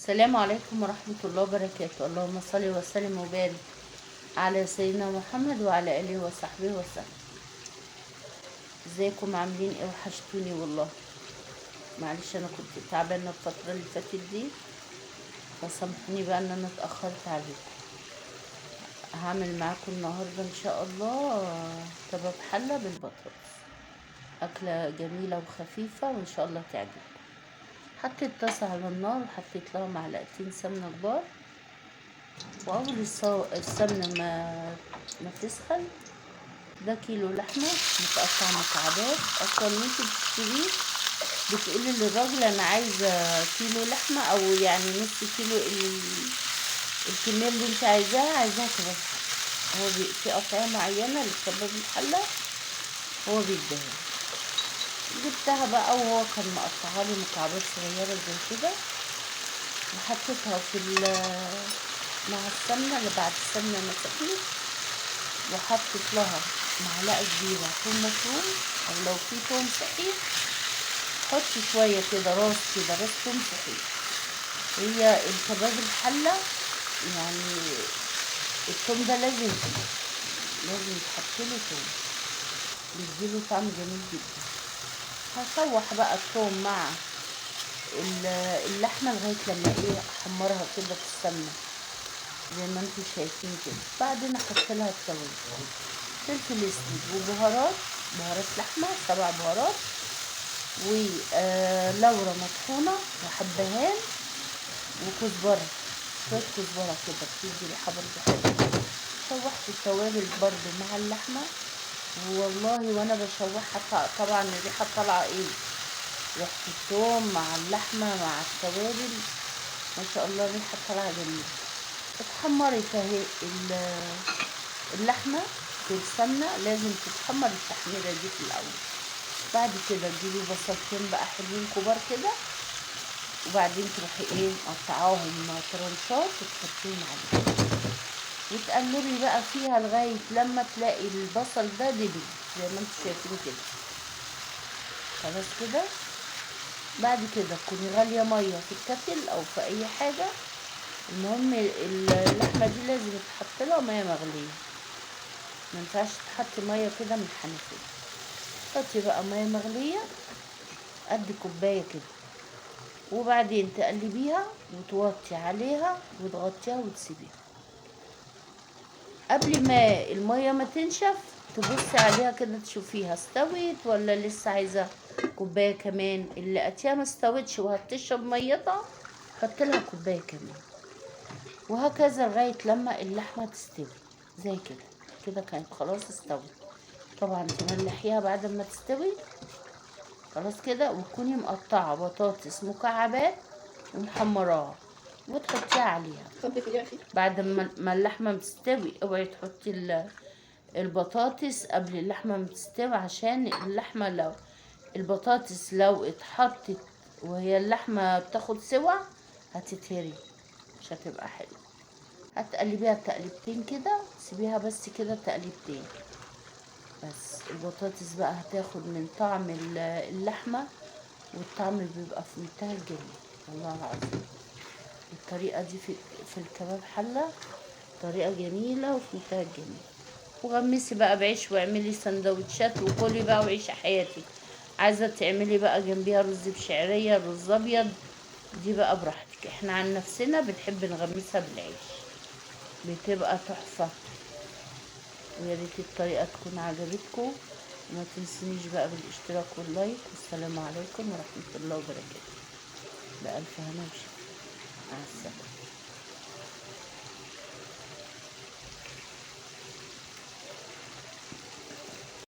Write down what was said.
السلام عليكم ورحمة الله وبركاته. اللهم صل وسلم وبارك على سيدنا محمد وعلى آله وصحبه وسلم. ازيكم عاملين ايه؟ وحشتوني والله. معلش انا كنت تعبانة الفترة اللي فاتت دي، فسامحوني بقى ان انا اتأخرت عليكم. هعمل معاكم النهاردة ان شاء الله كباب حلة بالبطاطس، أكلة جميلة وخفيفة وان شاء الله تعجبكم. حطيت طاسة على النار وحطيت لها معلقتين سمنة كبار، واول السمنه ما تسخن. ده كيلو لحمه متقطع مكعبات. اصلا انت بتشتريه بتقولي للراجل انا عايزه كيلو لحمه، او يعني نص كيلو الكميه اللي انت عايزاها كده. هو في قطعيه معينه لكباب الحله هو بيديها. جبتها بقى وهو كان مقطعها لي مكعبات صغيره زي كده، وحطيتها مع السمنه اللي بعد السمنه ما سخنت، وحطيت لها معلقه كبيره ثوم مفروم، او لو في ثوم صحيح حطي شويه كده، راس ثوم صحيح. هي الكباب الحله يعني الثوم ده لازم يتحط له ثوم، بيديله طعم جميل جدا. هشوح بقى الثوم مع اللحمه لغايه لما احمرها كده في السمنه زي ما انتم شايفين كده. بعدين احط لها التوابل، فلفل اسود وبهارات، بهارات لحمه 7 بهارات، ولورا مطحونه وحبهان وكزبره، شويه كزبره كده بتدي ريحه برضه حلوه. شوحت التوابل برضه مع اللحمه، والله وانا بشوحها طبعا الريحه طالعه ريحه الثوم مع اللحمه مع التوابل، ما شاء الله الريحه طالعه جميله. اتحمرت اهي اللحمه في السمنه، لازم تتحمر التحميره دي في الاول. بعد كده تجيبي بصلتين بقى حلوين كبار كده، وبعدين تروحي مقطعاهم ترنشات وتحطيهم عليه، وتقلبي بقى فيها لغايه لما تلاقي البصل ده دبل زي ما انتم شايفين كده. خلاص كده. بعد كده تكوني غاليه ميه في الكتل او في اي حاجه. المهم اللحمه دي لازم تحط لها ميه مغليه، ما ينفعش تحطي ميه كده من الحنفيه. حطي بقى ميه مغليه قد كوبايه كده، وبعدين تقلبيها وتوطي عليها وتغطيها وتسيبيها. قبل ما المية ما تنشف تبصي عليها كده تشوفيها استوت ولا لسه عايزة كوباية كمان. اللي لقيتيها ما استوتش وهتشرب ميتها حط لها كوباية كمان، وهكذا لغاية لما اللحمة تستوي زي كده. كده كانت خلاص استوت. طبعا تملحيها بعد ما تستوي خلاص كده، وتكوني مقطعة بطاطس مكعبات ومحمراها وتحطيها عليها. بعد ما اللحمة بتستوي اوعي تحطي البطاطس قبل اللحمة ما تستوي، عشان اللحمة لو البطاطس لو اتحطت وهي اللحمة بتاخد سوا هتتهري، مش هتبقى حلوة. هتقلبيها تقليبتين كده، تسيبيها بس كده تقليبتين بس. البطاطس بقى هتاخد من طعم اللحمة، والطعم بيبقى في منتهى الجمال والله العظيم. الطريقة دي في الكباب حلة طريقة جميلة وفي منتهى الجمال. وغمسي بقى بعيش واعملي سندوتشات وكلي بقى وعيشي حياتك. عايزة تعملي بقى جنبيها رز بشعرية، رز ابيض، دي بقى براحتك. احنا عن نفسنا بنحب نغمسها بالعيش، بتبقى تحفة. ويا ريت الطريقة تكون عجبتكم، وما تنسونيش بقى بالاشتراك واللايك. والسلام عليكم ورحمة الله وبركاته. بألف هنا وشفا. مع السلامة.